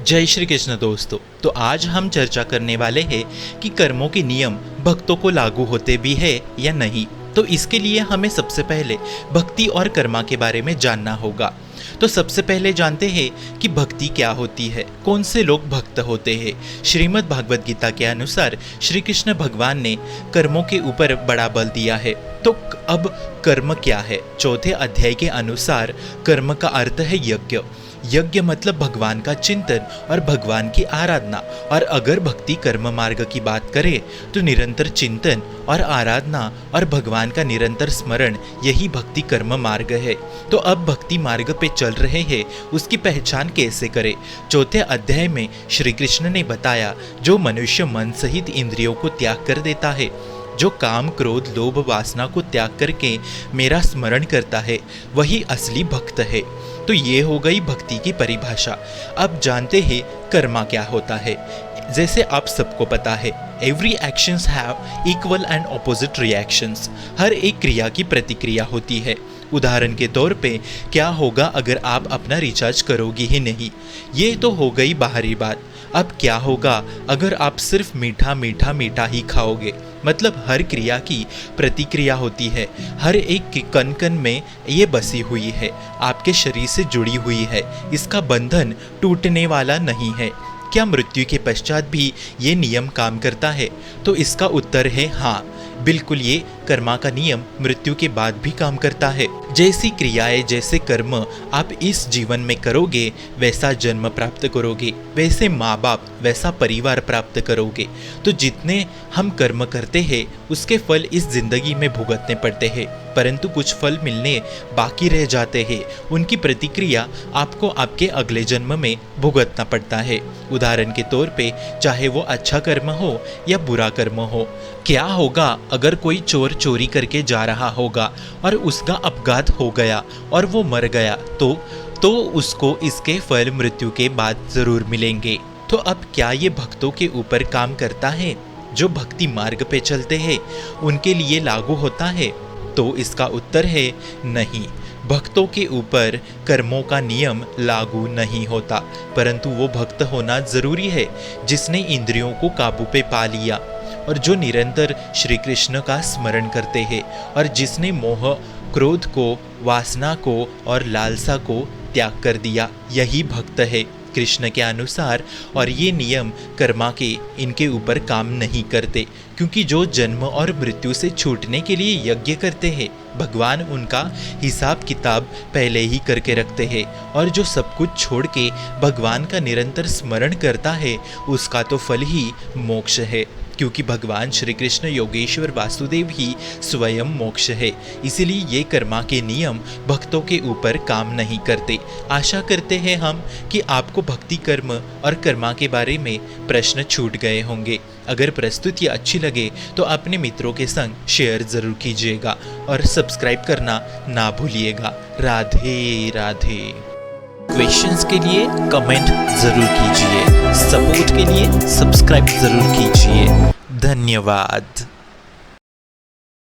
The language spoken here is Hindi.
जय श्री कृष्ण दोस्तों। तो आज हम चर्चा करने वाले हैं कि कर्मों के नियम भक्तों को लागू होते भी है या नहीं। तो इसके लिए हमें सबसे पहले भक्ति और कर्मा के बारे में जानना होगा। तो सबसे पहले जानते हैं कि भक्ति क्या होती है, कौन से लोग भक्त होते हैं। श्रीमद् भागवत गीता के अनुसार श्री कृष्ण भगवान ने कर्मों के ऊपर बड़ा बल दिया है। तो अब कर्म क्या है? चौथे अध्याय के अनुसार कर्म का अर्थ है यज्ञ। यज्ञ मतलब भगवान का चिंतन और भगवान की आराधना। और अगर भक्ति कर्म मार्ग की बात करें तो निरंतर चिंतन और आराधना और भगवान का निरंतर स्मरण, यही भक्ति कर्म मार्ग है। तो अब भक्ति मार्ग पे चल रहे हैं, उसकी पहचान कैसे करें? चौथे अध्याय में श्री कृष्ण ने बताया, जो मनुष्य मन सहित इंद्रियों को त्याग कर देता है, जो काम क्रोध लोभ वासना को त्याग करके मेरा स्मरण करता है, वही असली भक्त है। तो ये हो गई भक्ति की परिभाषा। अब जानते हैं कर्मा क्या होता है। जैसे आप सबको पता है, every actions have equal and opposite reactions. हर एक क्रिया की प्रतिक्रिया होती है। उदाहरण के तौर पे क्या होगा अगर आप अपना रिचार्ज करोगे ही नहीं? ये तो हो गई बाहरी बात। अब क्या होगा अगर आप सिर्फ मीठा मीठा मीठा ही खाओगे? मतलब हर क्रिया की प्रतिक्रिया होती है, हर एक कण कण में ये बसी हुई है, आपके शरीर से जुड़ी हुई है, इसका बंधन टूटने वाला नहीं है। क्या मृत्यु के पश्चात भी ये नियम काम करता है? तो इसका उत्तर है हाँ, बिल्कुल। ये कर्मा का नियम मृत्यु के बाद भी काम करता है। जैसी क्रियाएं, जैसे कर्म आप इस जीवन में करोगे, वैसा जन्म प्राप्त करोगे, वैसे माँ बाप, वैसा परिवार प्राप्त करोगे। तो जितने हम कर्म करते हैं उसके फल इस जिंदगी में भुगतने पड़ते हैं, परंतु कुछ फल मिलने बाकी रह जाते हैं। उनकी प्रतिक्रिया आपको आपके अगले जन्म में भुगतना पड़ता है। उदाहरण के तौर पे, चाहे वो अच्छा कर्म हो या बुरा कर्म हो। क्या होगा अगर कोई चोर चोरी करके जा रहा होगा और उसका अपघात हो गया और वो मर गया, तो उसको इसके फल मृत्यु के बाद जरूर मिलेंगे। तो अब क्या ये भक्तों के ऊपर काम करता है? जो भक्ति मार्ग पे चलते हैं उनके लिए लागू होता है? तो इसका उत्तर है नहीं। भक्तों के ऊपर कर्मों का नियम लागू नहीं होता, परंतु वो भक्त होना जरूरी है जिसने इंद्रियों को काबू पे पा लिया और जो निरंतर श्री कृष्ण का स्मरण करते हैं और जिसने मोह, क्रोध को, वासना को और लालसा को त्याग कर दिया, यही भक्त है कृष्ण के अनुसार। और ये नियम कर्मा के इनके ऊपर काम नहीं करते, क्योंकि जो जन्म और मृत्यु से छूटने के लिए यज्ञ करते हैं, भगवान उनका हिसाब किताब पहले ही करके रखते हैं। और जो सब कुछ छोड़ के भगवान का निरंतर स्मरण करता है, उसका तो फल ही मोक्ष है, क्योंकि भगवान श्री कृष्ण योगेश्वर वासुदेव ही स्वयं मोक्ष है। इसीलिए ये कर्मा के नियम भक्तों के ऊपर काम नहीं करते। आशा करते हैं हम कि आपको भक्ति कर्म और कर्मा के बारे में प्रश्न छूट गए होंगे। अगर प्रस्तुति अच्छी लगे तो अपने मित्रों के संग शेयर जरूर कीजिएगा और सब्सक्राइब करना ना भूलिएगा। राधे राधे। क्वेश्चंस के लिए कमेंट जरूर कीजिए, सपोर्ट के लिए सब्सक्राइब जरूर कीजिए। धन्यवाद।